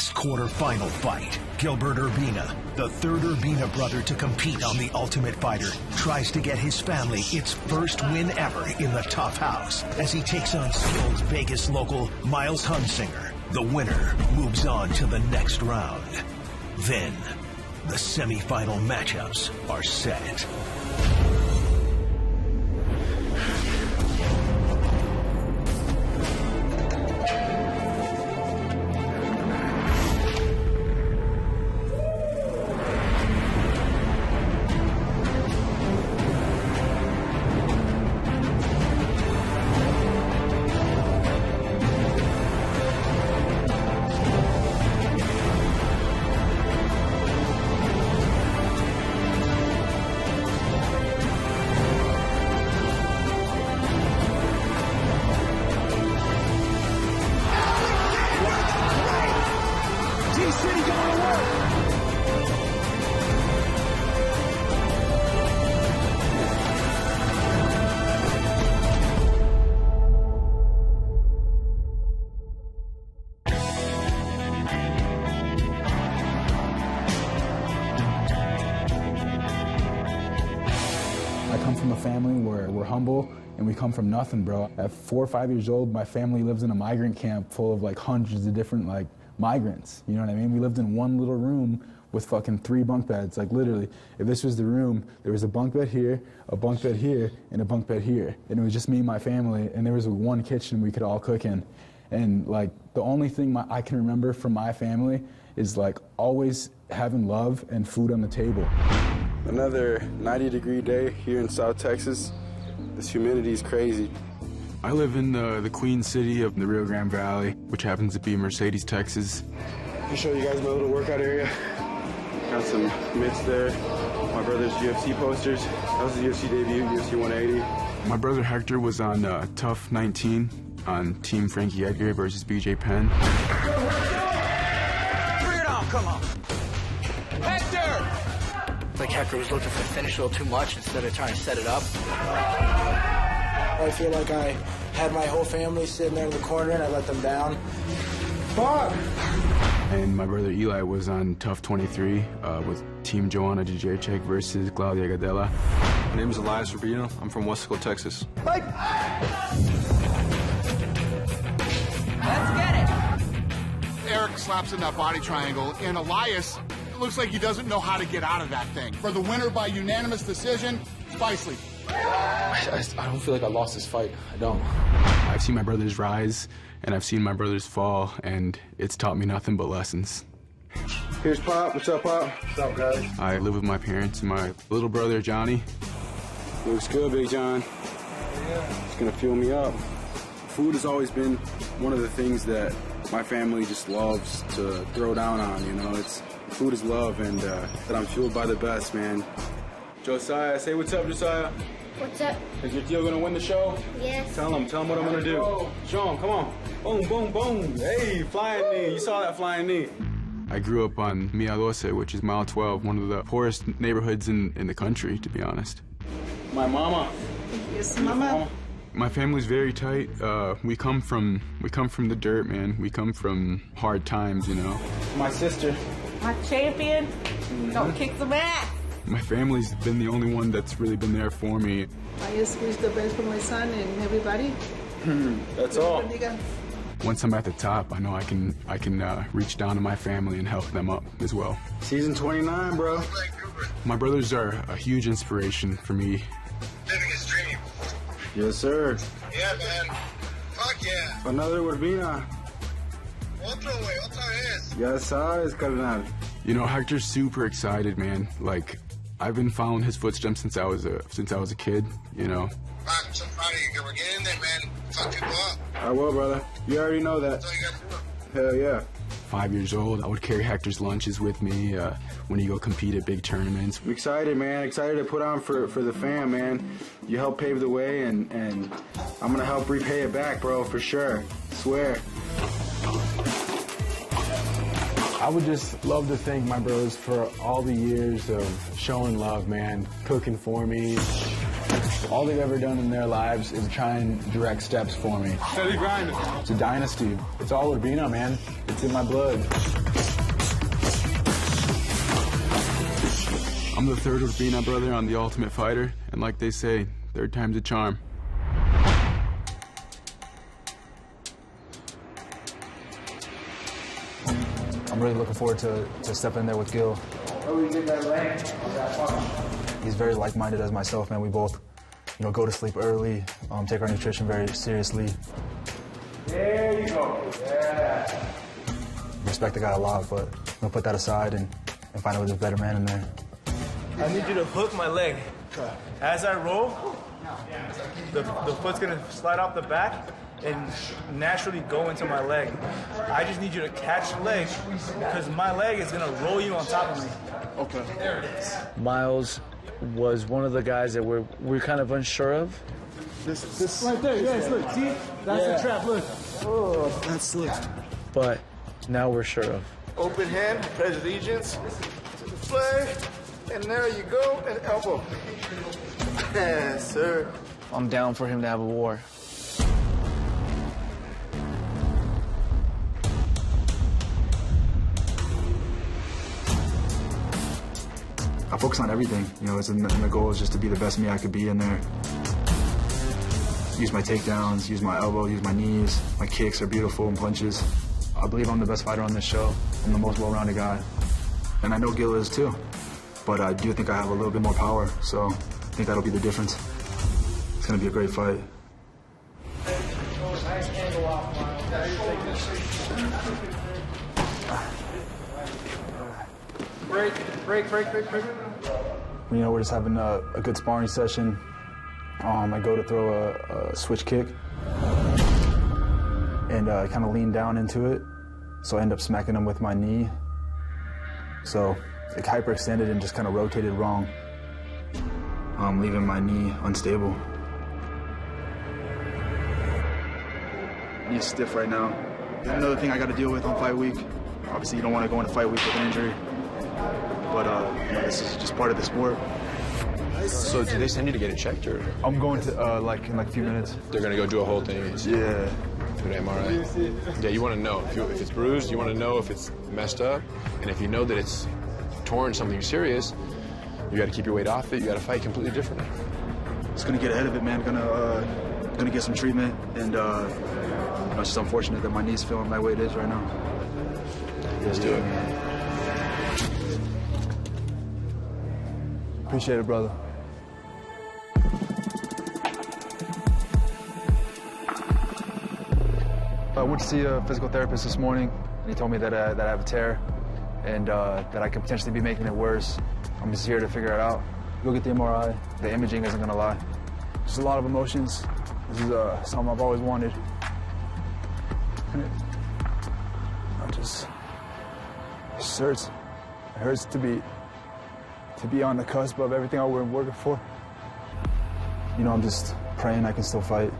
last quarterfinal fight. Gilbert Urbina, the third Urbina brother to compete on The Ultimate Fighter, tries to get his family its first win ever in the Tough House as he takes on skilled Vegas local Miles Hunsinger. The winner moves on to the next round. Then, the semifinal matchups are set. From a family where we're humble and we come from nothing, bro. At 4 or 5 years old, my family lives in a migrant camp full of like hundreds of different like migrants. You know what I mean? We lived in one little room with fucking 3 bunk beds. Like literally, if this was the room, there was a bunk bed here, a bunk bed here, and a bunk bed here. And it was just me and my family, and there was one kitchen we could all cook in. And like the only thing I can remember from my family is like always having love and food on the table. Another 90-degree day here in South Texas. This humidity is crazy. I live in the Queen City of the Rio Grande Valley, which happens to be Mercedes, Texas. I'll show you guys my little workout area. Got some mitts there. My brother's UFC posters. That was his UFC debut, UFC 180. My brother Hector was on Tough 19 on Team Frankie Edgar versus BJ Penn. Bring it on, come on. Hector! Like Hector was looking for the finish a little too much instead of trying to set it up. I feel like I had my whole family sitting there in the corner and I let them down. Fuck! And my brother Eli was on Tough 23 with Team Joanna Jędrzejczyk versus Claudia Gadela. My name is Elias Rubino. I'm from Wesco, Texas. Let's get it! Eric slaps in that body triangle, and Elias looks like he doesn't know how to get out of that thing. For the winner by unanimous decision, Spicely. I don't feel like I lost this fight. I don't. I've seen my brothers rise, and I've seen my brothers fall, and it's taught me nothing but lessons. Here's Pop. What's up, Pop? What's up, guys? I live with my parents and my little brother, Johnny. Looks good, Big John. Yeah. It's gonna fuel me up. Food has always been one of the things that my family just loves to throw down on, you know? Food is love, and that I'm fueled by the best, man. Josiah, say what's up, Josiah. What's up? Is your deal gonna win the show? Yes. Tell him what I'm gonna do. Show him, come on. Boom, boom, boom. Hey, flying knee. You saw that flying knee. I grew up on Mia 12, which is Mile 12, one of the poorest neighborhoods in the country, to be honest. My mama. Yes, mama. My family's very tight. We come from the dirt, man. We come from hard times, you know. My sister. My champion. Don't kick some ass. My family's been the only one that's really been there for me. I just wish the best for my son and everybody. That's all. Once I'm at the top, I know I can reach down to my family and help them up as well. Season 29, bro. My brothers are a huge inspiration for me. Living his dream. Yes, sir. Yeah, man. Fuck yeah. Another Urbina. Otro, güey. Otra vez. Ya sabes, carnal. You know, Hector's super excited, man. Like, I've been following his footsteps since I was a kid, you know. Fuck, I'm so proud of you. We're getting there, man. Fuck people up. I will, brother. You already know that. That's all you got to do. Hell yeah. 5 years old, I would carry Hector's lunches with me when he go compete at big tournaments. I'm excited, man. Excited to put on for the fam, man. You helped pave the way, and I'm going to help repay it back, bro, for sure. Swear. I would just love to thank my bros for all the years of showing love, man, cooking for me. All they've ever done in their lives is try and direct steps for me. Steady grinding. It's a dynasty. It's all Urbina, man. It's in my blood. I'm the third Urbina brother on The Ultimate Fighter, and like they say, third time's a charm. I'm really looking forward to stepping in there with Gil. He's very like-minded as myself, man. We both, go to sleep early, take our nutrition very seriously. There you go. Yeah. Respect the guy a lot, but put that aside and find out who's a better man in there. I need you to hook my leg. As I roll, the foot's gonna slide off the back and naturally go into my leg. I just need you to catch the leg because my leg is gonna roll you on top of me. Okay. There it is. Miles was one of the guys that we're kind of unsure of. This right there, yes, look, see? That's the trap, look. Oh, that's slick. But now we're sure of. Open hand, pledge allegiance to the flag, and there you go, an elbow. Yes, sir. I'm down for him to have a war. I focus on everything, and the goal is just to be the best me I could be in there. Use my takedowns, use my elbow, use my knees. My kicks are beautiful and punches. I believe I'm the best fighter on this show. I'm the most well-rounded guy. And I know Gil is too. But I do think I have a little bit more power, so I think that'll be the difference. It's gonna be a great fight. Break. We're just having a good sparring session. I go to throw a switch kick and kind of lean down into it. So I end up smacking him with my knee. So it hyperextended and just kind of rotated wrong, leaving my knee unstable. Knee's stiff right now. Another thing I got to deal with on fight week. Obviously, you don't want to go into fight week with an injury, but this is just part of the sport. So did they send you to get it checked, or? I'm going to in a few minutes. They're gonna go do a whole thing. Yeah. Do an MRI. Yeah, you want to know if it's bruised. You want to know if it's messed up, and if you know that it's torn something serious, you got to keep your weight off it. You got to fight completely differently. Just gonna get ahead of it, man. Gonna get some treatment, and it's just unfortunate that my knee's feeling the way it is right now. Let's do it. Appreciate it, brother. I went to see a physical therapist this morning, and he told me that I have a tear and that I could potentially be making it worse. I'm just here to figure it out. Go get the MRI. The imaging isn't gonna lie. Just a lot of emotions. This is something I've always wanted. And it just hurts. It hurts to be on the cusp of everything I've been working for. I'm just praying I can still fight.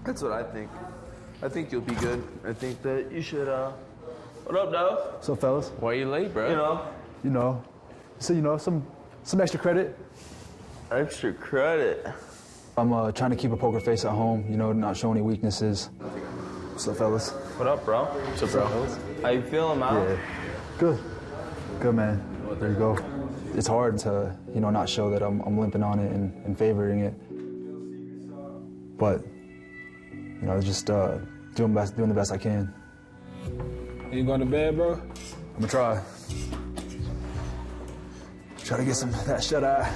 That's what I think. I think you'll be good. I think that you should, what up, dog? So, fellas? Why you late, bro? So, some extra credit. Extra credit? I'm trying to keep a poker face at home, not show any weaknesses. So, fellas? What up, bro? What's up, bro? How you feeling, man? Yeah. Good, man. There you go. It's hard to, not show that I'm limping on it and favoring it. But, just doing the best I can. You going to bed, bro? I'm gonna try. Try to get some of that shut eye.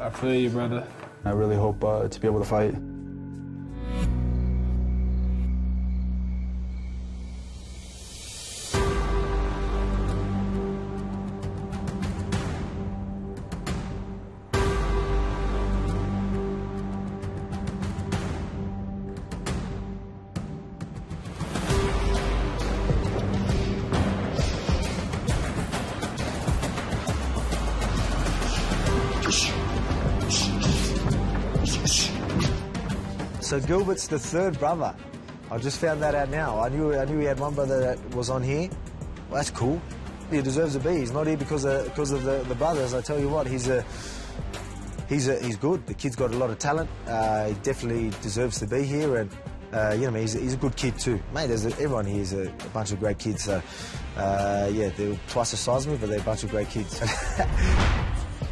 I feel you, brother. I really hope to be able to fight. So Gilbert's the third brother. I just found that out now. I knew he had one brother that was on here. Well, that's cool. He deserves to be. He's not here because of the brothers. I tell you what, he's he's good. The kid's got a lot of talent. He definitely deserves to be here, and you know, he's a good kid too. Mate, everyone here is a bunch of great kids. So, yeah, they're twice the size of me, but they're a bunch of great kids.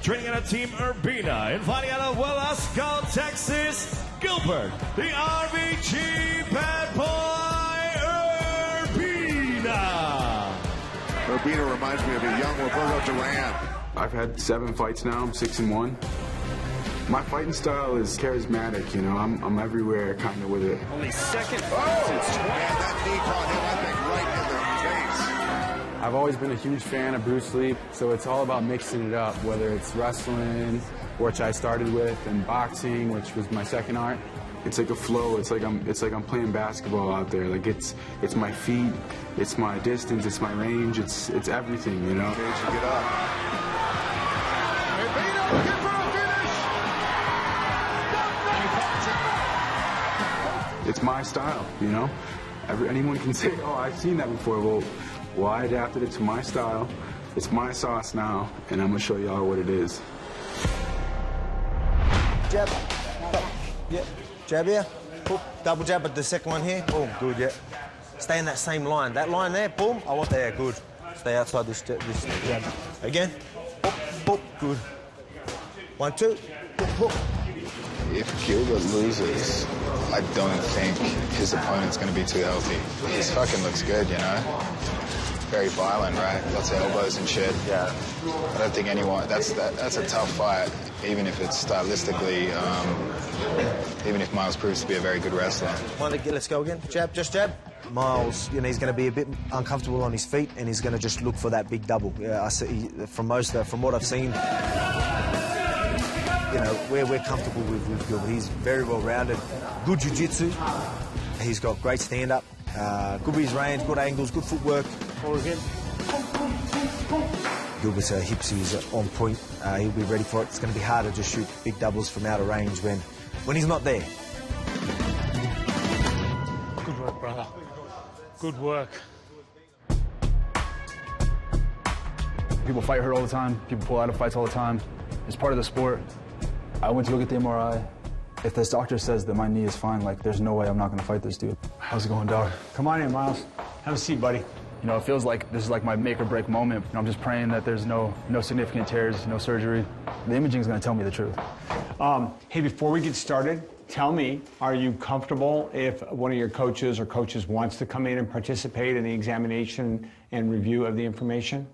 Training out of Team Urbina, inviting out of Velasco, Texas, Gilbert, the RBG Bad Boy Urbina. Urbina reminds me of a young Roberto Duran. I've had 7 fights now. I'm 6-1. My fighting style is charismatic, you know. I'm everywhere kind of with it. Only second Oh! Man, that knee caught him, I think, right in the face. I've always been a huge fan of Bruce Lee, so it's all about mixing it up, whether it's wrestling, which I started with, and boxing, which was my second art. It's like a flow. It's like I'm playing basketball out there. Like it's my feet, it's my distance, it's my range, it's everything, you know. Cage, get up. Urbina looking for a finish. It's my style, you know. Anyone can say, "Oh, I've seen that before." Well, I adapted it to my style. It's my sauce now, and I'm gonna show y'all what it is. Jab. Yeah. Jab here. Boom. Double jab, but the second one here. Boom. Good, yeah. Stay in that same line. That line there, boom. I want that. Good. Stay outside this jab. Again. Boom. Boom. Good. 1, 2. Boom. Boom. If Gilbert loses, I don't think his opponent's going to be too healthy. He fucking looks good, you know? Very violent, right? Lots of elbows and shit. Yeah. I don't think anyone... That's a tough fight, even if it's stylistically... even if Miles proves to be a very good wrestler. Let's go again. Jab, just jab. Miles, you know, he's going to be a bit uncomfortable on his feet, and he's going to just look for that big double. Yeah, I see. From what I've seen, you know, we're comfortable with Gilbert. He's very well-rounded, good jiu-jitsu. He's got great stand-up, good with his range, good angles, good footwork. Forward again. Gilbert's hips is on point. He'll be ready for it. It's going to be hard to just shoot big doubles from out of range when he's not there. Good work, brother. Good work. People fight hurt all the time. People pull out of fights all the time. It's part of the sport. I went to go get the MRI. If this doctor says that my knee is fine, like, there's no way I'm not going to fight this dude. How's it going, dog? Come on in, Miles. Have a seat, buddy. You know, it feels like this is like my make or break moment. And I'm just praying that there's no significant tears, no surgery. The imaging's going to tell me the truth. Hey, before we get started, tell me, are you comfortable if one of your coaches or coaches wants to come in and participate in the examination and review of the information?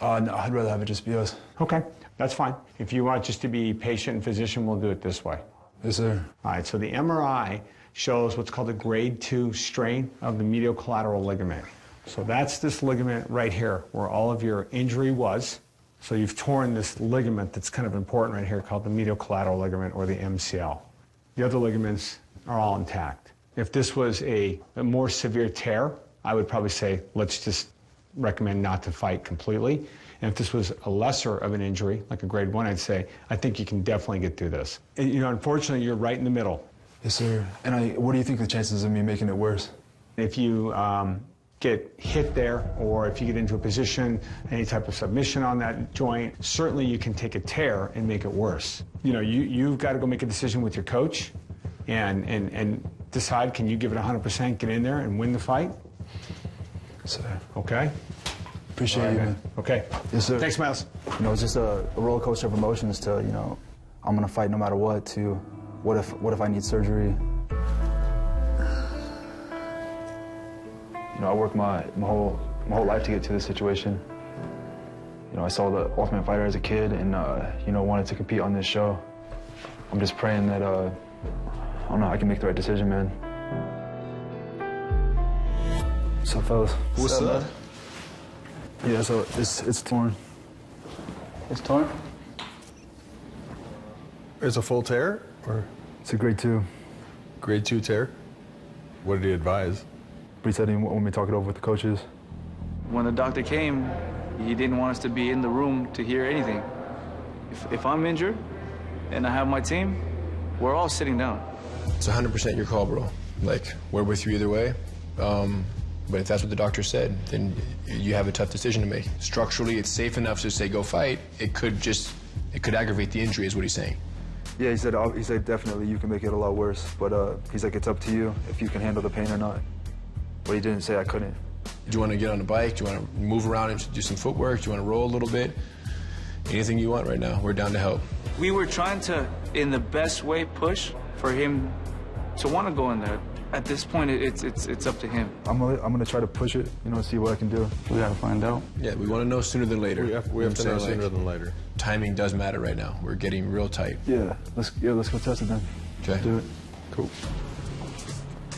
No, I'd rather have it just be us. Okay, that's fine. If you want just to be patient and physician, we'll do it this way. Yes, sir. All right, so the MRI shows what's called a grade 2 strain of the medial collateral ligament. So that's this ligament right here where all of your injury was. So you've torn this ligament that's kind of important right here called the medial collateral ligament, or the MCL. The other ligaments are all intact. If this was a more severe tear, I would probably say let's just recommend not to fight completely. And if this was a lesser of an injury, like a grade 1, I'd say, I think you can definitely get through this. And, you know, unfortunately, you're right in the middle. Yes, sir. And what do you think the chances of me making it worse? If you get hit there, or if you get into a position, any type of submission on that joint, certainly you can take a tear and make it worse. You know, you've got to go make a decision with your coach and decide, can you give it 100%, get in there and win the fight? Yes, sir. Okay? Appreciate you, man. Okay. Yes, sir. Thanks, Miles. You know, it's just a roller coaster of emotions to, you know, I'm going to fight no matter what, to what if I need surgery? You know, I worked my whole life to get to this situation. You know, I saw the Ultimate Fighter as a kid and, you know, wanted to compete on this show. I'm just praying that, I don't know, I can make the right decision, man. What's up, fellas? What's up? Yeah, so it's torn. It's torn? It's a full tear, or? It's a grade 2. Grade 2 tear? What did he advise? But he said he wanted me to talk it over with the coaches. When the doctor came, he didn't want us to be in the room to hear anything. If I'm injured and I have my team, we're all sitting down. It's 100% your call, bro. Like, we're with you either way. But if that's what the doctor said, then you have a tough decision to make. Structurally, it's safe enough to say go fight. It could aggravate the injury, is what he's saying. Yeah, he said definitely you can make it a lot worse. But he's like, it's up to you if you can handle the pain or not. But he didn't say I couldn't. Do you want to get on a bike? Do you want to move around and do some footwork? Do you want to roll a little bit? Anything you want right now, we're down to help. We were trying to, in the best way, push for him to want to go in there. At this point, it's up to him. I'm gonna try to push it, you know, see what I can do. We gotta find out. Yeah, we want to know sooner than later. We have to know sooner than later. Timing does matter right now. We're getting real tight. Yeah, let's go test it then. Okay. Do it. Cool.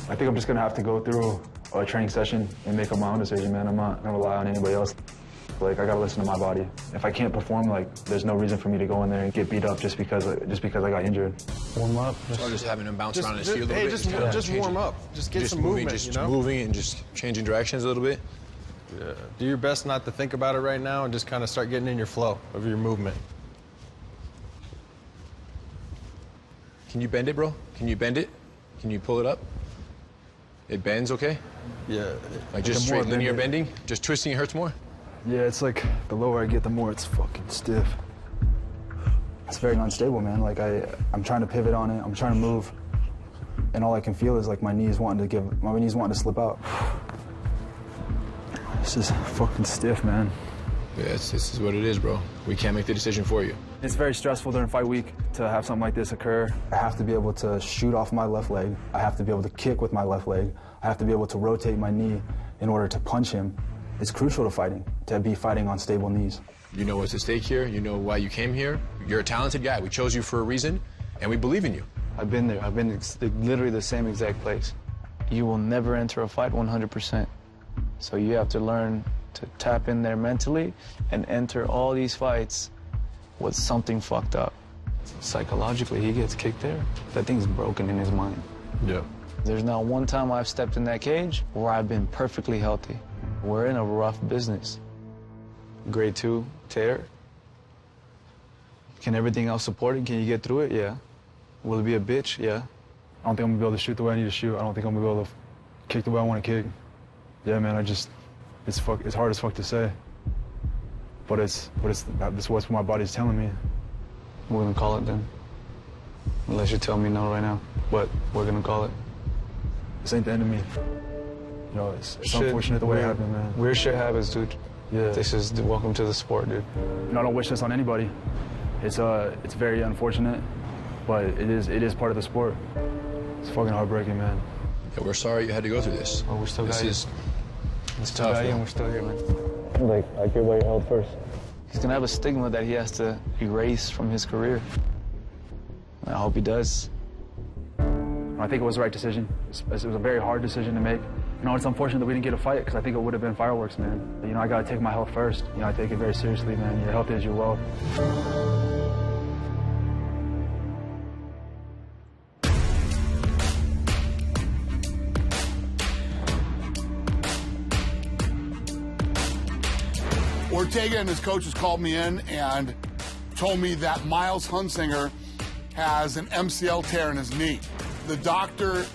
I think I'm just gonna have to go through a training session and make up my own decision, man. I'm not gonna rely on anybody else. Like, I gotta listen to my body. If I can't perform, like, there's no reason for me to go in there and get beat up just because I got injured. Warm up. Just having him bounce around his feet a little bit. Just warm up. Just get some movement, just moving and just changing directions a little bit. Yeah. Do your best not to think about it right now and just kind of start getting in your flow of your movement. Can you bend it, bro? Can you bend it? Can you pull it up? It bends, okay? Yeah. Like just straight linear bending? Just twisting it hurts more? Yeah, it's like the lower I get, the more it's fucking stiff. It's very unstable, man. Like I'm trying to pivot on it, I'm trying to move, and all I can feel is like my knees wanting to slip out. This is fucking stiff, man. Yeah, this is what it is, bro. We can't make the decision for you. It's very stressful during fight week to have something like this occur. I have to be able to shoot off my left leg. I have to be able to kick with my left leg. I have to be able to rotate my knee in order to punch him. It's crucial to fighting, to be fighting on stable knees. You know what's at stake here. You know why you came here. You're a talented guy. We chose you for a reason, and we believe in you. I've been there. I've been literally the same exact place. You will never enter a fight 100%. So you have to learn to tap in there mentally and enter all these fights with something fucked up. Psychologically, he gets kicked there. That thing's broken in his mind. Yeah. There's not one time I've stepped in that cage where I've been perfectly healthy. We're in a rough business. Grade 2 tear. Can everything else support it? Can you get through it? Yeah. Will it be a bitch? Yeah. I don't think I'm gonna be able to shoot the way I need to shoot. I don't think I'm gonna be able to kick the way I want to kick. Yeah, man, it's hard as fuck to say. But it's what my body's telling me. We're gonna call it then. Unless you tell me no right now. But we're gonna call it. This ain't the end of me. You know, it's unfortunate the way it happened, man. Weird shit happens, dude. Yeah. This is welcome to the sport, dude. You know, I don't wish this on anybody. It's very unfortunate, but it is part of the sport. It's fucking heartbreaking, man. Yeah, we're sorry you had to go through this. Oh, we're still got you. It's tough, and we're still here, man. Like, I care about your health first. He's gonna have a stigma that he has to erase from his career. And I hope he does. I think it was the right decision. It was a very hard decision to make. You know, it's unfortunate that we didn't get a fight because I think it would have been fireworks, man. You know, I gotta take my health first. You know, I take it very seriously, man. Your health is your wealth. Ortega and his coaches called me in and told me that Miles Hunsinger has an MCL tear in his knee. The doctor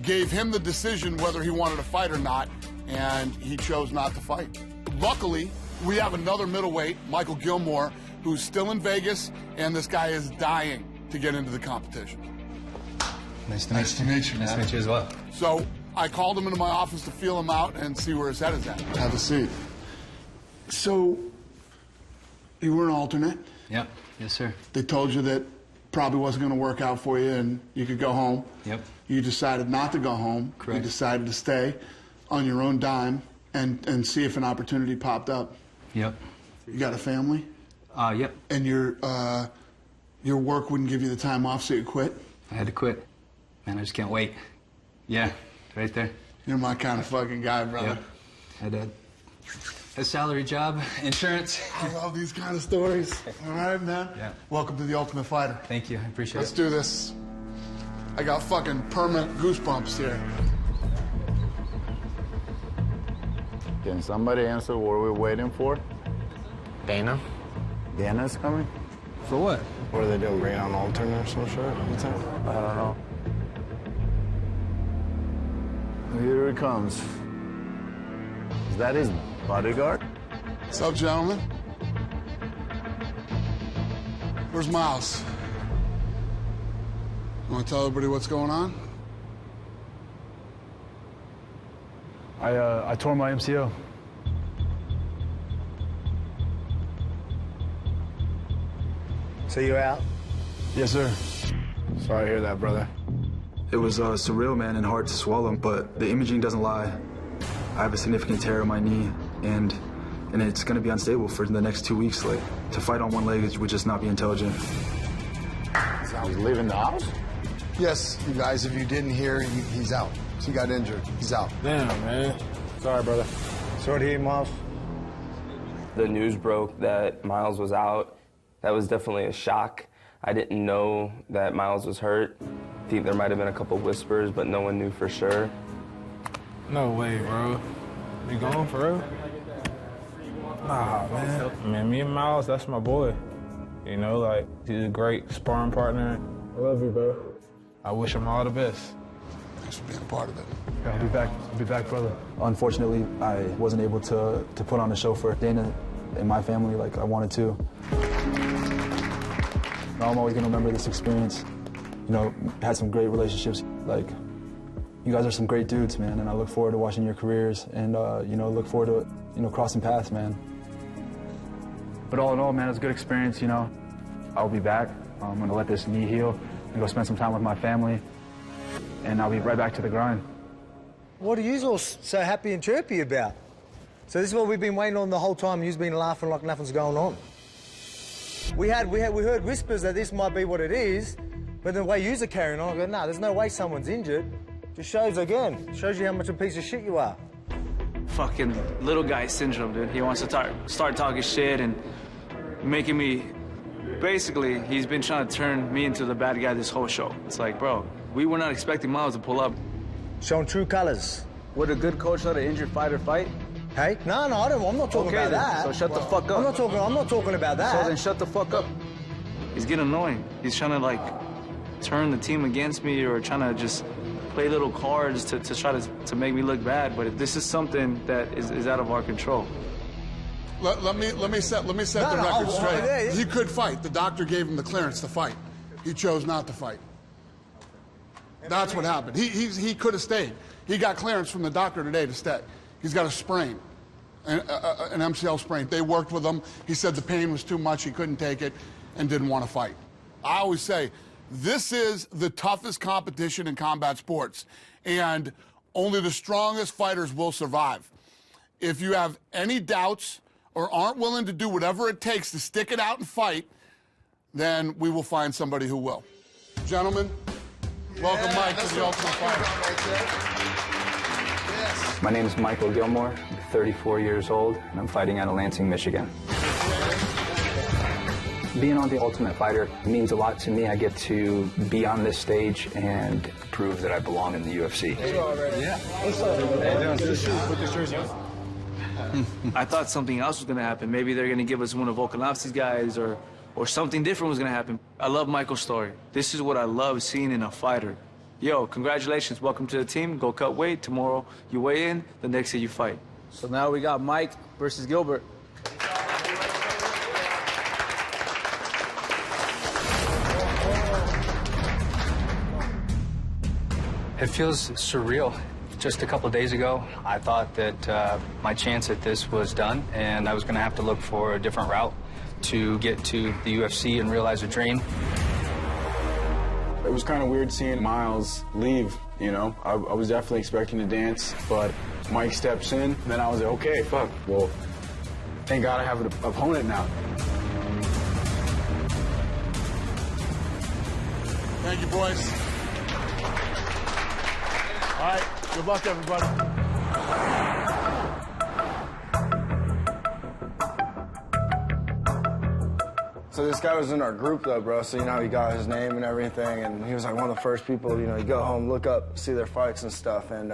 gave him the decision whether he wanted to fight or not, and he chose not to fight. Luckily, we have another middleweight, Michael Gilmore, who's still in Vegas, and this guy is dying to get into the competition. Nice to meet you. Nice to meet you as well. So I called him into my office to feel him out and see where his head is at. Have a seat. So, you were an alternate. Yep. Yes, sir. They told you that probably wasn't going to work out for you and you could go home. Yep. You decided not to go home. Correct. You decided to stay on your own dime and see if an opportunity popped up. Yep. You got a family? Yep. And your work wouldn't give you the time off, so you quit? I had to quit. Man, I just can't wait. Yeah, right there. You're my kind of fucking guy, brother. Yep. I did. A salary job, insurance. I love these kind of stories. All right, man? Yeah. Welcome to The Ultimate Fighter. Thank you. I appreciate Let's it. do this. I got fucking permanent goosebumps here. Can somebody answer what we're waiting for? Dana? Dana's coming? For what? What are they doing? Bring on alternate or some shit? What's that? I don't know. Here it comes. that his bodyguard? What's up, gentlemen? Where's Miles? You want to tell everybody what's going on? I tore my MCL. So you're out? Yes, sir. Sorry to hear that, brother. It was surreal, man, and hard to swallow, but the imaging doesn't lie. I have a significant tear in my knee, and it's going to be unstable for the next 2 weeks. Like, to fight on one leg would just not be intelligent. So he's leaving the house? Yes, you guys, if you didn't hear, he's out. He got injured. He's out. Damn, man. Sorry, brother. Sorry to hear, Miles. The news broke that Miles was out. That was definitely a shock. I didn't know that Miles was hurt. I think there might have been a couple whispers, but no one knew for sure. No way, bro. You going for real? Nah, man. Man, me and Miles, that's my boy. You know, like, he's a great sparring partner. I love you, bro. I wish him all the best. Thanks for being a part of it. Yeah, I'll be back. I'll be back, brother. Unfortunately, I wasn't able to put on a show for Dana and my family like I wanted to. I'm always gonna remember this experience. You know, had some great relationships. Like, you guys are some great dudes, man, and I look forward to watching your careers and, you know, look forward to, you know, crossing paths, man. But all in all, man, it was a good experience, you know. I'll be back. I'm gonna let this knee heal and go spend some time with my family, and I'll be right back to the grind. What are you all so happy and chirpy about? So this is what we've been waiting on the whole time. You've been laughing like nothing's going on. We heard whispers that this might be what it is, but the way you're carrying on, I go, no, there's no way someone's injured. Just shows you how much a piece of shit you are. Fucking little guy syndrome, dude. He wants to start talking shit and making me... Basically, he's been trying to turn me into the bad guy this whole show. It's like, bro, we were not expecting Miles to pull up. Showing true colors. Would a good coach let an injured fighter fight? Hey? No, I'm not talking about that. So shut the fuck up. I'm not talking about that. So then shut the fuck up. He's getting annoying. He's trying to, like, turn the team against me or trying to just play little cards to try to make me look bad. But this is something that is out of our control. Let me set the record straight. He could fight. The doctor gave him the clearance to fight. He chose not to fight. That's what happened. He could have stayed. He got clearance from the doctor today to stay. He's got a sprain, an MCL sprain. They worked with him. He said the pain was too much. He couldn't take it and didn't want to fight. I always say, this is the toughest competition in combat sports, and only the strongest fighters will survive. If you have any doubts or aren't willing to do whatever it takes to stick it out and fight, then we will find somebody who will. Gentlemen, welcome Mike to the Ultimate Fighter. My name is Michael Gilmore. I'm 34 years old, and I'm fighting out of Lansing, Michigan. Being on the Ultimate Fighter means a lot to me. I get to be on this stage and prove that I belong in the UFC. Yeah. What's up? Put this jersey on. I thought something else was going to happen. Maybe they're going to give us one of Volkanovski's guys or something different was going to happen. I love Michael's story. This is what I love seeing in a fighter. Yo, congratulations. Welcome to the team. Go cut weight. Tomorrow you weigh in. The next day you fight. So now we got Mike versus Gilbert. It feels surreal. Just a couple of days ago, I thought that my chance at this was done, and I was going to have to look for a different route to get to the UFC and realize a dream. It was kind of weird seeing Miles leave, you know. I was definitely expecting to dance, but Mike steps in, and then I was like, okay, fuck, well, thank God I have an opponent now. Thank you, boys. All right, good luck, everybody. So this guy was in our group, though, bro, so you know how he got his name and everything, and he was like one of the first people, you know, you go home, look up, see their fights and stuff, and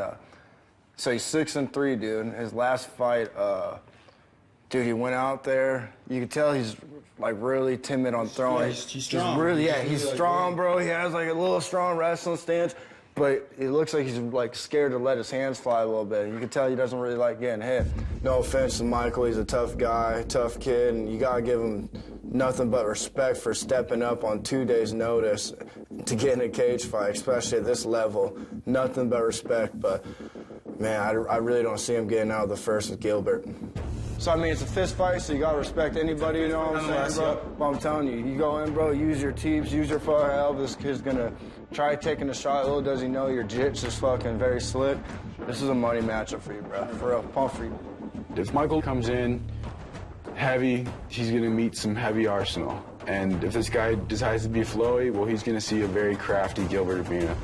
so he's 6-3, dude. His last fight, dude, he went out there, you could tell he's, like, really timid on throwing. He's strong. He's really, he's strong, bro. He has, like, a little strong wrestling stance, but it looks like he's like scared to let his hands fly a little bit. You can tell he doesn't really like getting hit. No offense to Michael, he's a tough guy, tough kid, and you gotta give him nothing but respect for stepping up on 2 days' notice to get in a cage fight, especially at this level. Nothing but respect, but man, I really don't see him getting out of the first with Gilbert. So, I mean, it's a fist fight, so you gotta respect anybody, you know what I'm saying, bro? But I'm telling you, you go in, bro, use your teeps, use your fucking help. This kid's gonna try taking a shot. Little does he know your jits is fucking very slick. This is a money matchup for you, bro. For real, pump for you. If Michael comes in heavy, he's gonna meet some heavy arsenal. And if this guy decides to be flowy, well, he's gonna see a very crafty Gilbert Urbina.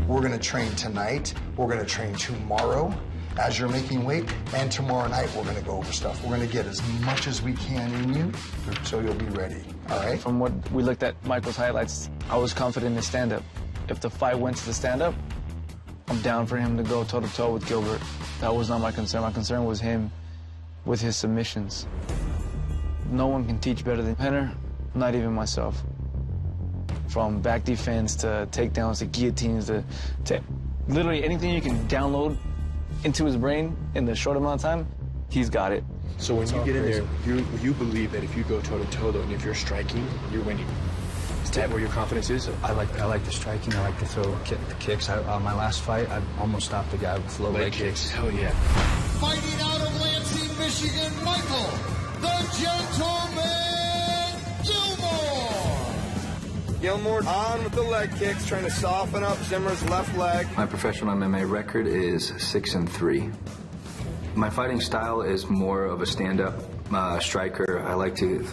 We're going to train tonight. We're going to train tomorrow as you're making weight. And tomorrow night, we're going to go over stuff. We're going to get as much as we can in you so you'll be ready. All right? From what we looked at Michael's highlights, I was confident in stand-up. If the fight went to the stand-up, I'm down for him to go toe-to-toe with Gilbert. That was not my concern. My concern was him with his submissions. No one can teach better than Penner, not even myself. From back defense to takedowns to guillotines to literally anything you can download into his brain in the short amount of time, he's got it. So when you get in there, you believe that if you go toe-to-toe, though, and if you're striking, you're winning. Is that where your confidence is? I like the striking. I like to throw the kicks. My last fight, I almost stopped a guy with low leg kicks. Hell yeah. Fighting out of Lansing, Michigan, Michael, the Gentleman Gilmore. Gilmore on with the leg kicks, trying to soften up Zimmer's left leg. My professional MMA record is 6-3. My fighting style is more of a stand-up striker. I like to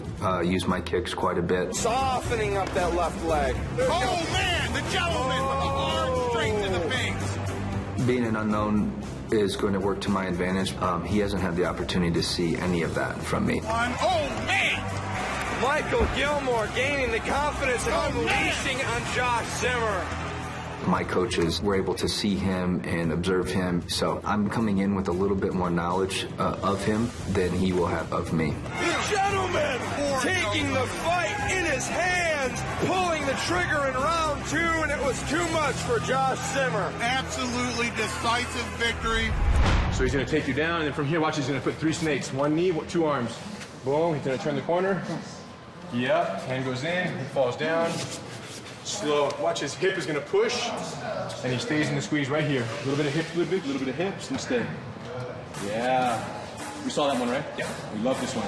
use my kicks quite a bit. Softening up that left leg. Oh, man, the Gentleman with a hard straight to the face. Being an unknown is going to work to my advantage. He hasn't had the opportunity to see any of that from me. Oh, man. Michael Gilmore gaining the confidence and unleashing on Josh Zimmer. My coaches were able to see him and observe him, so I'm coming in with a little bit more knowledge of him than he will have of me. The Gentleman taking the fight in his hands, pulling the trigger in round 2, and it was too much for Josh Zimmer. Absolutely decisive victory. So he's going to take you down, and then from here, watch, he's going to put 3 snakes. 1 knee, 2 arms. Boom, he's going to turn the corner. Yep, hand goes in, he falls down. Slow. Watch, his hip is going to push, and he stays in the squeeze right here. A little bit of hip, a little bit of hips, and stay. Yeah. We saw that one, right? Yeah. We love this one.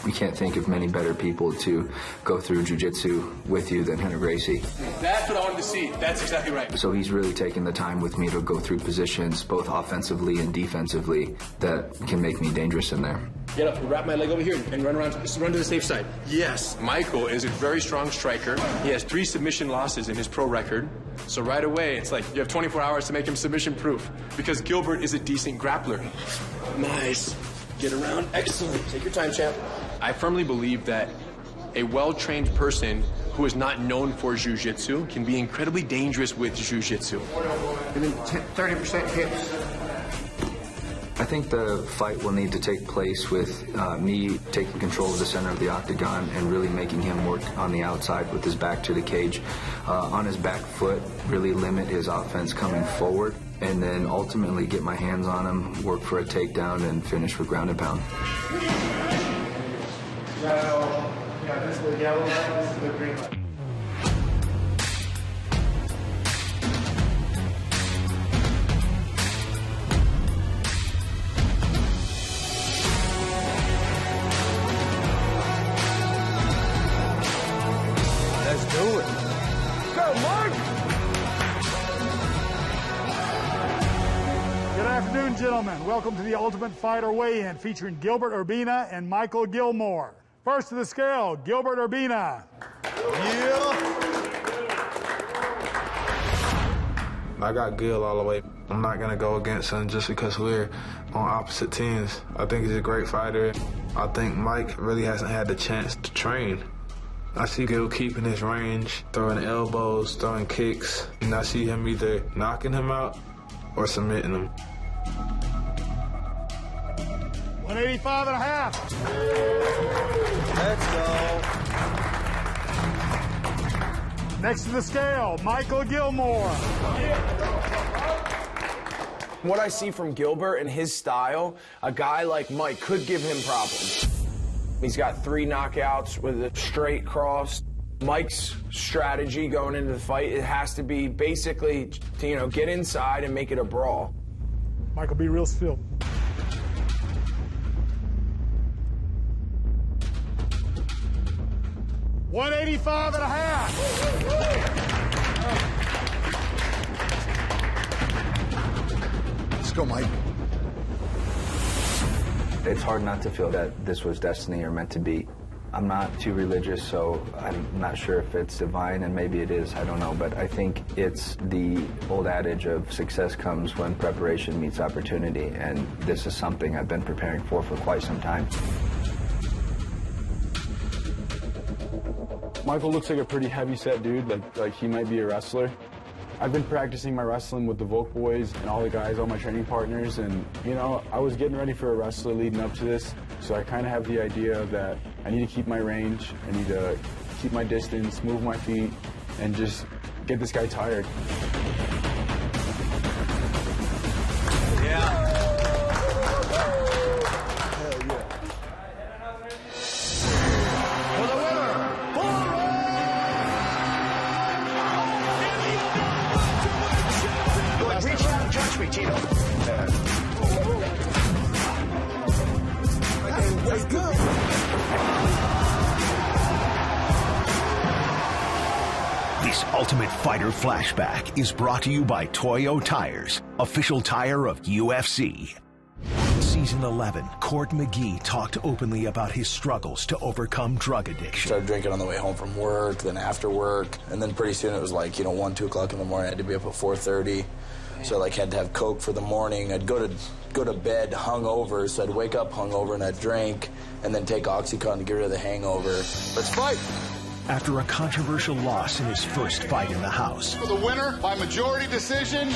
We can't think of many better people to go through jiu-jitsu with you than Rener Gracie. That's what I wanted to see. That's exactly right. So he's really taken the time with me to go through positions, both offensively and defensively, that can make me dangerous in there. Get up, wrap my leg over here, and run around, run to the safe side. Yes, Michael is a very strong striker. He has 3 submission losses in his pro record. So right away, it's like you have 24 hours to make him submission proof, because Gilbert is a decent grappler. Nice. Get around. Excellent. Take your time, champ. I firmly believe that a well-trained person who is not known for jiu-jitsu can be incredibly dangerous with jiu-jitsu. And then 30% hips. I think the fight will need to take place with me taking control of the center of the octagon and really making him work on the outside with his back to the cage. On his back foot, really limit his offense coming forward, and then ultimately get my hands on him, work for a takedown, and finish for ground and pound. Yeah, this is the yellow light, this is the green light. Let's do it. Go, Mark! Good afternoon, gentlemen. Welcome to the Ultimate Fighter Weigh-In featuring Gilbert Urbina and Michael Gilmore. First to the scale, Gilbert Urbina. Yeah. I got Gil all the way. I'm not going to go against him just because we're on opposite teams. I think he's a great fighter. I think Mike really hasn't had the chance to train. I see Gil keeping his range, throwing elbows, throwing kicks, and I see him either knocking him out or submitting him. One 185 and a half. Let's go. Next to the scale, Michael Gilmore. What I see from Gilbert and his style, a guy like Mike could give him problems. He's got 3 knockouts with a straight cross. Mike's strategy going into the fight, it has to be basically to, get inside and make it a brawl. Michael, be real still. $185 and a half. Let's go, Mike. It's hard not to feel that this was destiny or meant to be. I'm not too religious, so I'm not sure if it's divine, and maybe it is, I don't know. But I think it's the old adage of success comes when preparation meets opportunity, and this is something I've been preparing for quite some time. Michael looks like a pretty heavy-set dude, like he might be a wrestler. I've been practicing my wrestling with the Volk boys and all the guys, all my training partners, and I was getting ready for a wrestler leading up to this, so I kind of have the idea that I need to keep my range, I need to keep my distance, move my feet, and just get this guy tired. Yeah. This Ultimate Fighter flashback is brought to you by Toyo Tires, official tire of UFC. Season 11, Court McGee talked openly about his struggles to overcome drug addiction. Started drinking on the way home from work, then after work, and then pretty soon it was like, 1, 2 o'clock in the morning. I had to be up at 4:30, so had to have Coke for the morning. I'd go to bed hungover, so I'd wake up hungover and I'd drink, and then take OxyContin to get rid of the hangover. Let's fight! After a controversial loss in his first fight in the house, For the winner, by majority decision,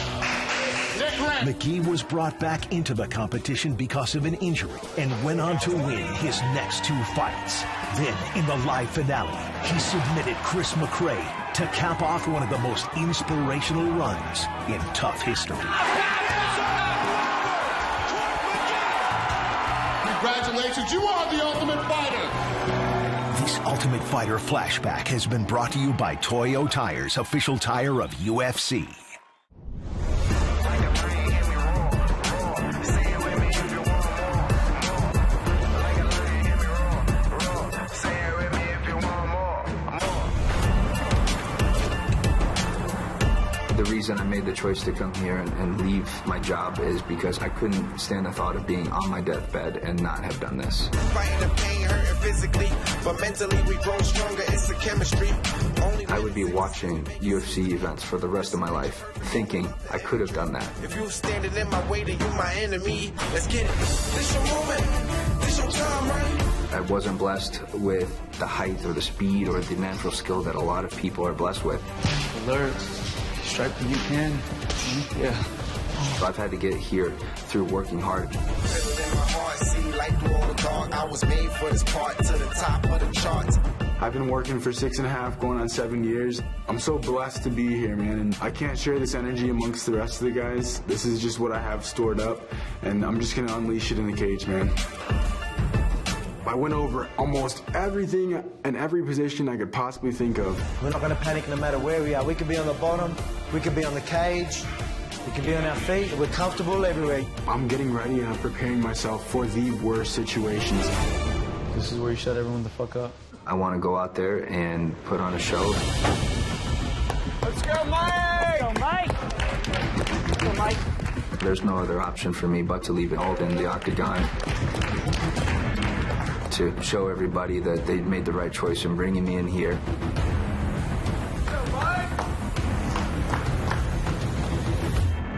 Nick Rand. McGee was brought back into the competition because of an injury and went on to win his next 2 fights. Then, in the live finale, he submitted Chris McRae to cap off one of the most inspirational runs in tough history. Congratulations, you are the Ultimate Fighter. This Ultimate Fighter flashback has been brought to you by Toyo Tires, official tire of UFC. The reason I made the choice to come here and leave my job is because I couldn't stand the thought of being on my deathbed and not have done this. Fighting the pain, hurting physically, but mentally we grow stronger, it's the chemistry. I would be watching UFC events for the rest of my life, thinking I could have done that. If you standing in my way, then you my enemy. Let's get it. This your moment. This your time, right? I wasn't blessed with the height or the speed or the natural skill that a lot of people are blessed with. Alert. Strike when you can. Yeah. So I've had to get here through working hard. I was made for this part, to the top of the charts. I've been working for 6.5, going on 7 years. I'm so blessed to be here, man, and I can't share this energy amongst the rest of the guys. This is just what I have stored up, and I'm just gonna unleash it in the cage, man. I went over almost everything and every position I could possibly think of. We're not going to panic no matter where we are. We could be on the bottom, we could be on the cage, we could be on our feet. We're comfortable everywhere. I'm getting ready and I'm preparing myself for the worst situations. This is where you shut everyone the fuck up. I want to go out there and put on a show. Let's go, Mike! Let's go, Mike! Let's go, Mike! There's no other option for me but to leave it all in the octagon. To show everybody that they made the right choice in bringing me in here.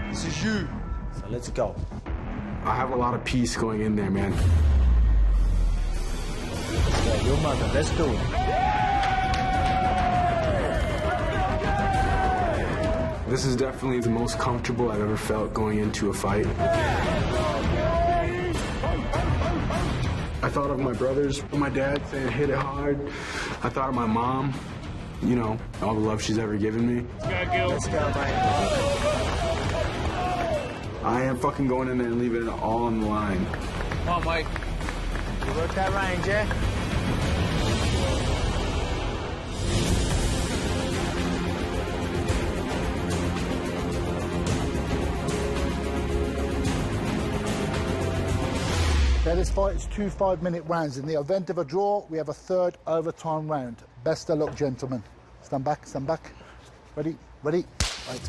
This is you. So let's go. I have a lot of peace going in there, man. Yeah, your mother. Let's do it. This is definitely the most comfortable I've ever felt going into a fight. I thought of my brothers, my dad saying hit it hard. I thought of my mom, you know, all the love she's ever given me. Let's go, mate. I am fucking going in there and leaving it all on the line. Come on, Mike. You work that range, yeah? Okay, this fight is 2 5-minute rounds. In the event of a draw, we have a third overtime round. Best of luck, gentlemen. Stand back, stand back. Ready, ready, right.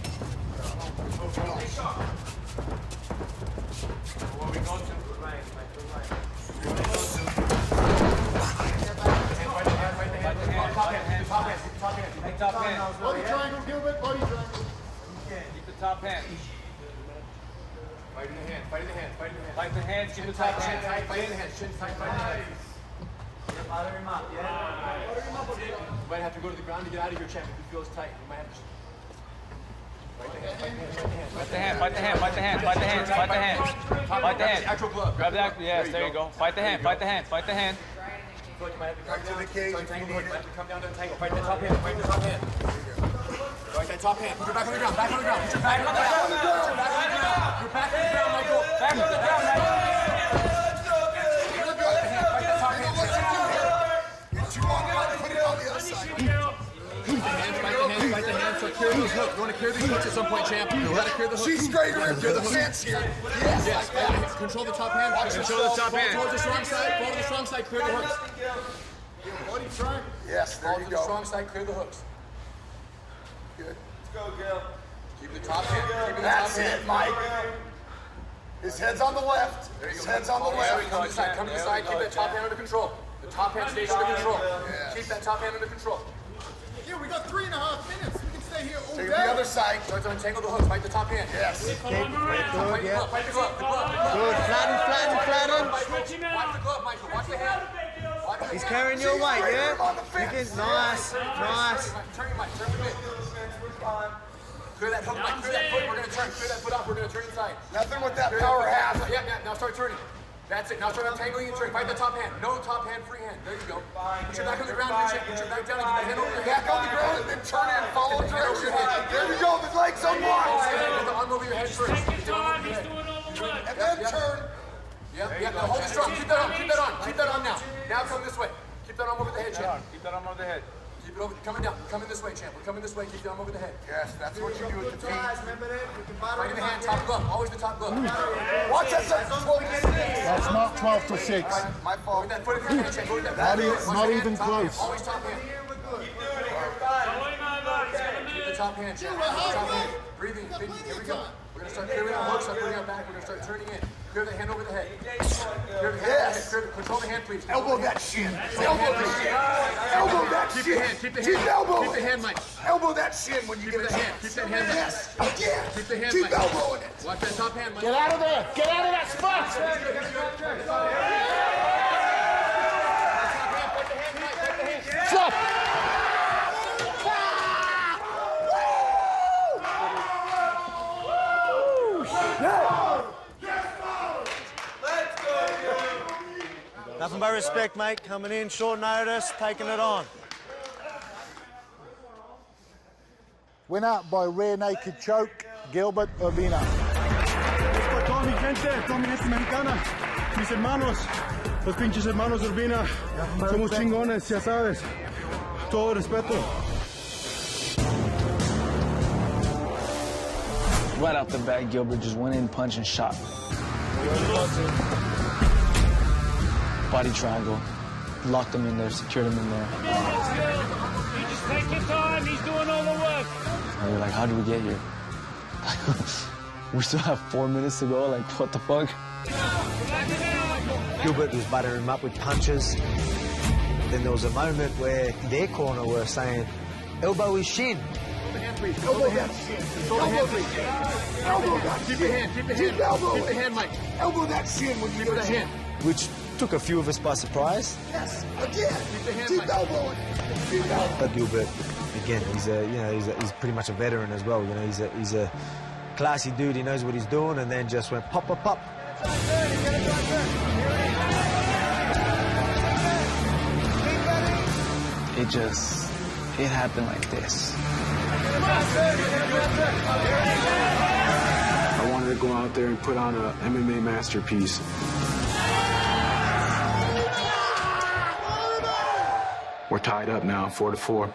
Body triangle, Gilbert, body triangle. Keep the top hand. Fight in the hand, fight in the hand, fight in the hand. Fight the hands, keep the top hand. Fight in the hand, chin tight, fight in the hand. Bother him up, yeah. You might have to go to the ground to get out of here, champ, if you feel it's tight. You might have to... Fight the hand, fight the hand, Fight the hand, fight the hand, fight the hand, fight the hand, fight the hand. Fight the hand. Actual glove. Grab that, yes, there you go. Fight the hand, fight the hand, fight the hand. Feel like you might have to come down to the cage. Come down to the tangle. Fight the top hand. Fight the top hand. Fight that top hand. Put your back on the ground. Back on the ground. Put your back on the ground. Put your back on the ground. Your back on the ground, Michael. Back on the ground, Michael. Fight that top hand. Get you on the put it on the other side. Fight the hands. Fight the hands. So clear these hooks. You want to clear these hooks at some point, champ. You got to clear the hooks. She's straighter and clear the hands here. Yes. Control the top hand. Control the top hand. Fall to the strong side. Fall to the strong side. Clear the hooks. Body triangle. Yes, there you go. Fall to the strong side. Clear the hooks. Good. Let's go, Gil. Keep the top hand. Keep the That's top hand. it, Mike. His head's on the left. His head's on the left. Come to the side. Come to the side. Keep that top hand under control. The top hand stays under control. Keep that top hand under control. Yeah, we got 3.5 minutes. We can stay here all Take day. the other side. Start to untangle the hooks. Fight the top hand. Yes. Good, yeah. Fight the glove. The glove. Good, flatten, flatten, flatten. Watch the glove, Michael. Watch the hand. He's carrying your weight, yeah? You can, nice, nice. Turn your mic. Turn the bit. Clear that hook, Mike. Clear that foot. We're going to turn. Clear that foot off. We're going to turn inside. Nothing with that power half. Yeah, now start turning. That's it. Now start untangling and turning. Fight the top hand. No top hand, free hand. There you go. Put your back on the ground. Put your back down and get the hand over your head. Back on the ground and then turn in. Follow the direction. There you go. The legs unlocked. Get the arm over your head first. Take your time. He's doing all the work. And then turn. Yeah. Now hold it strong. Keep that on. Keep that on. Keep that on now. Now come this way. Keep that arm over the head, champ. Keep that arm over the head. Keep it over. Coming down. We're coming this way, champ. We're coming this way. Keep the arm over the head. Yes, that's what you do with the feet. Right in the hand. Top glove. Always the top glove. Watch that. That's not 12 to 6. My fault. That foot in your hand, champ. That is not even close. Always top hand. Keep the top hand, champ. Top hand. Breathing. Here we go. We're going to start clearing our hooks. Start clearing our back. We're going to start turning in. Clear the hand over the head. Clear the hand. Yes. Control the hand, please. Elbow that shin. Elbow that shin. Elbow that shin. Keep the hand. Keep the hand. Keep elbow. Keep the hand, Mike. Elbow that shin when you get a chance. Keep that hand, Mike. Yes. Again. Keep the hand, Keep Mike. elbowing it. Watch that top hand, Mike. Get out of there. Get out of that spot. Stop. Nothing but respect, mate. Coming in, short notice, taking it on. Winner by rear naked choke, Gilbert Urbina. Toda mi gente, toda mi gente mexicana, mis hermanos, los pinches hermanos Urbina, somos chingones, ya sabes. Todo respeto. Right off the bat, Gilbert just went in, punch, and shot. Body triangle, locked him in there, secured him in there. You just take your time. He's doing all the work. And we're like, how did we get here? We still have 4 minutes to go. Like, what the fuck? Gilbert was buttering him up with punches. Then there was a moment where their corner were saying, elbow his shin. Elbow that shin. Elbow please. Elbow that shin. Keep your hand. Keep the hand. Keep the hand, Mike. Elbow that shin when you get the hand. Which took a few of us by surprise. Yes. Again. Keep the hand, Keep elbowing. Keep elbowing. But Gilbert, again, he's pretty much a veteran as well. You know, he's a classy dude. He knows what he's doing, and then just went pop, pop, pop. it happened like this. I wanted to go out there and put on a MMA masterpiece. We're tied up now, 4-4.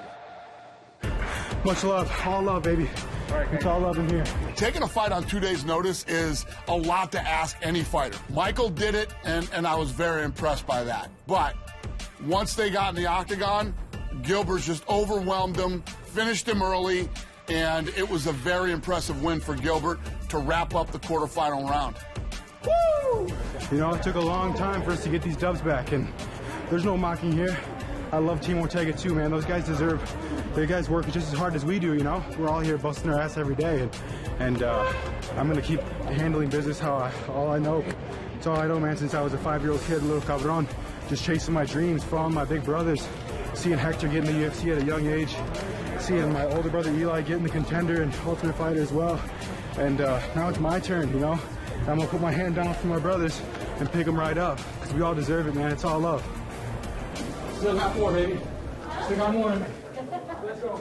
Much love, all love, baby. It's all love in here. Taking a fight on 2 days' notice is a lot to ask any fighter. Michael did it, and I was very impressed by that. But once they got in the octagon, Gilbert just overwhelmed him, finished him early, and it was a very impressive win for Gilbert to wrap up the quarterfinal round. Woo! You know, it took a long time for us to get these dubs back, and there's no mocking here. I love Team Ortega too, man. Those guys their guys work just as hard as we do, you know? We're all here busting our ass every day, and I'm gonna keep handling business all I know. It's all I know, man, since I was a 5-year-old kid, little cabron, just chasing my dreams, following my big brothers, seeing Hector get in the UFC at a young age, seeing my older brother Eli get in the Contender and Ultimate Fighter as well. And now it's my turn, you know? I'm gonna put my hand down for my brothers and pick them right up, because we all deserve it, man. It's all love. Still got more, baby. Still got more. Let's go.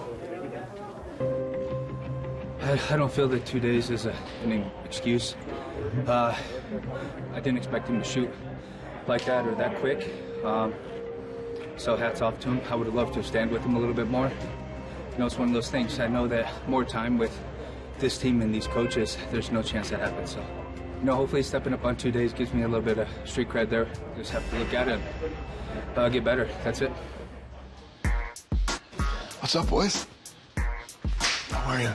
I don't feel that 2 days is an excuse. I didn't expect him to shoot like that or that quick. So hats off to him. I would have loved to stand with him a little bit more. You know, it's one of those things. I know that more time with this team and these coaches, there's no chance that happens. So, you know, hopefully stepping up on 2 days gives me a little bit of street cred there. Just have to look at it and get better. That's it. What's up, boys? How are you?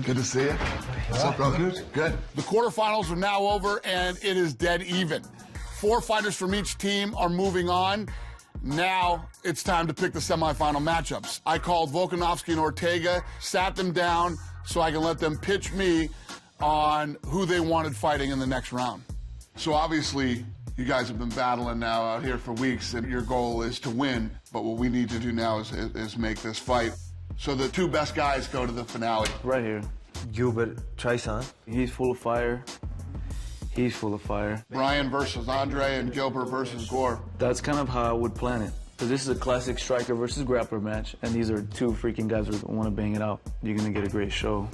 Good to see you. What's up, brother? Good. The quarterfinals are now over, and it is dead even. 4 fighters from each team are moving on. Now it's time to pick the semifinal matchups. I called Volkanovski and Ortega, sat them down so I can let them pitch me on who they wanted fighting in the next round. So obviously, you guys have been battling now out here for weeks, and your goal is to win. But what we need to do now is make this fight. So the 2 best guys go to the finale. Right here. Gilbert Chason. He's full of fire. He's full of fire. Brian versus Andre and Gilbert versus Gore. That's kind of how I would plan it. Because this is a classic striker versus grappler match, and these are 2 freaking guys who want to bang it out. You're going to get a great show.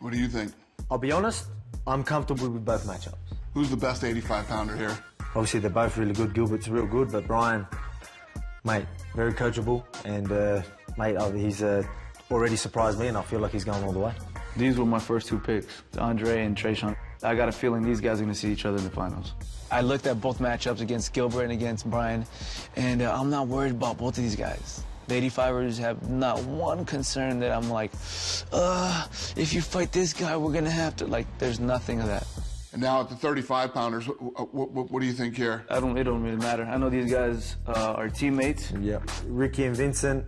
What do you think? I'll be honest, I'm comfortable with both matchups. Who's the best 85-pounder here? Obviously, they're both really good. Gilbert's real good, but Brian, mate, very coachable. And, mate, he's already surprised me, and I feel like he's going all the way. These were my first 2 picks, Andre and Tresean. I got a feeling these guys are going to see each other in the finals. I looked at both matchups against Gilbert and against Brian, and I'm not worried about both of these guys. The 85ers have not one concern that I'm like, if you fight this guy, we're going to have to, like, there's nothing of that. And now at the 35-pounders, what do you think here? It don't really matter. I know these guys are teammates. Yeah. Ricky and Vincent,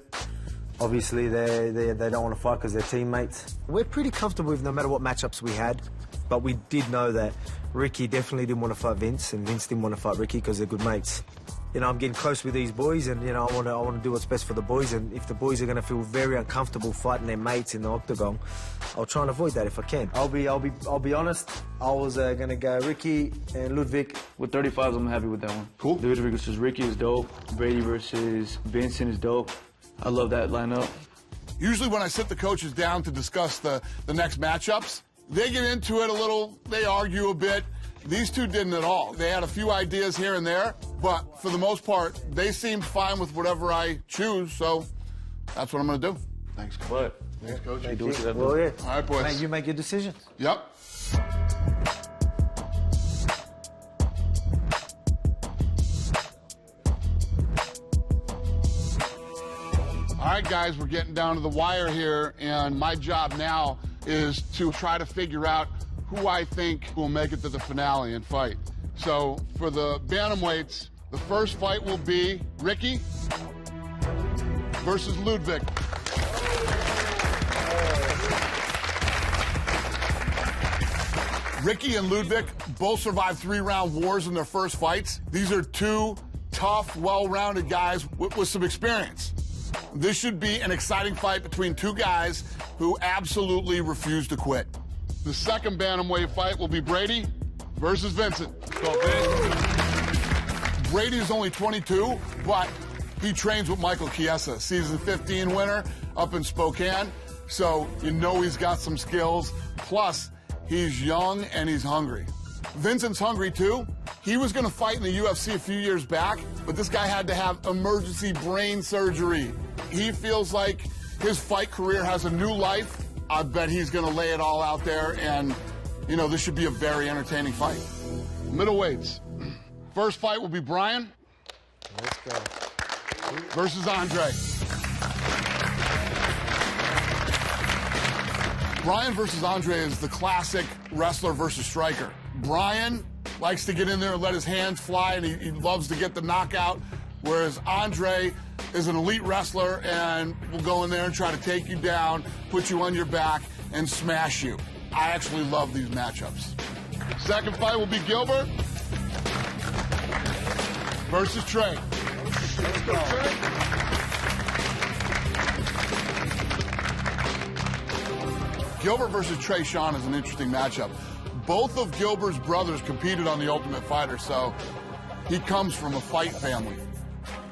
obviously they don't want to fight because they're teammates. We're pretty comfortable with no matter what matchups we had, but we did know that Ricky definitely didn't want to fight Vince, and Vince didn't want to fight Ricky because they're good mates. You know, I'm getting close with these boys, and you know, I want to do what's best for the boys. And if the boys are going to feel very uncomfortable fighting their mates in the octagon, I'll try and avoid that if I can. I'll be honest. I was going to go Ricky and Ludwig. With 35s, I'm happy with that one. Cool. Ludwig versus Ricky is dope. Brady versus Vincent is dope. I love that lineup. Usually, when I sit the coaches down to discuss the next matchups, they get into it a little. They argue a bit. These 2 didn't at all. They had a few ideas here and there, but for the most part, they seemed fine with whatever I choose, so that's what I'm going to do. Thanks, Coach. What? Thanks, Coach. Well, yeah. All right, boys. Mate, you make your decisions. Yep. All right, guys, we're getting down to the wire here, and my job now is to try to figure out who I think will make it to the finale and fight. So for the bantamweights, the first fight will be Ricky versus Ludwig. Ricky and Ludwig both survived 3-round wars in their first fights. These are 2 tough, well-rounded guys with some experience. This should be an exciting fight between 2 guys who absolutely refuse to quit. The second bantamweight fight will be Brady versus Vincent. Brady is only 22, but He trains with Michael Chiesa, season 15 winner up in Spokane. So you know he's got some skills. Plus, he's young and he's hungry. Vincent's hungry too. He was going to fight in the UFC a few years back, but this guy had to have emergency brain surgery. He feels like his fight career has a new life. I bet he's going to lay it all out there, and, you know, this should be a very entertaining fight. Middleweights. First fight will be Brian. Let's go. Versus Andre. Brian versus Andre is the classic wrestler versus striker. Brian likes to get in there and let his hands fly, and he loves to get the knockout, whereas Andre is an elite wrestler and will go in there and try to take you down, put you on your back, and smash you. I actually love these matchups. Second fight will be Gilbert versus Trey. Let's go. Gilbert versus Trey Sean is an interesting matchup. Both of Gilbert's brothers competed on The Ultimate Fighter, so he comes from a fight family.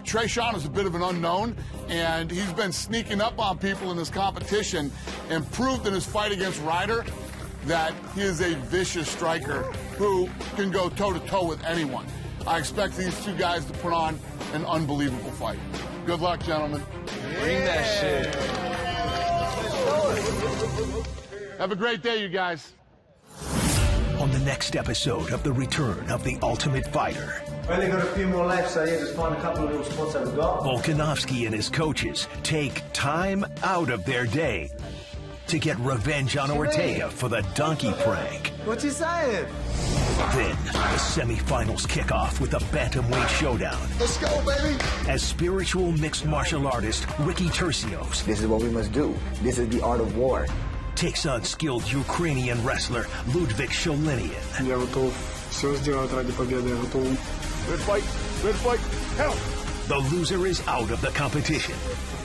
Trey Sean is a bit of an unknown, and he's been sneaking up on people in this competition and proved in his fight against Ryder that he is a vicious striker who can go toe-to-toe with anyone. I expect these two guys to put on an unbelievable fight. Good luck, gentlemen. Bring that shit. Have a great day, you guys. On the next episode of The Return of the Ultimate Fighter, Only got a few more left, so yeah, just find a couple of little spots that we've got. Volkanovski and his coaches take time out of their day to get revenge on Ortega for the donkey prank. What you saying? Then, the semifinals kick off with the bantamweight showdown. Let's go, baby! As spiritual mixed martial artist Ricky Tercios, this is what we must do. This is the art of war. Takes on skilled Ukrainian wrestler Ludwig Sholinian. Я готов все сделать ради победы. Я готов. Good fight. Good fight. Help! The loser is out of the competition,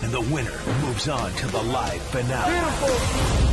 and the winner moves on to the live finale. Beautiful!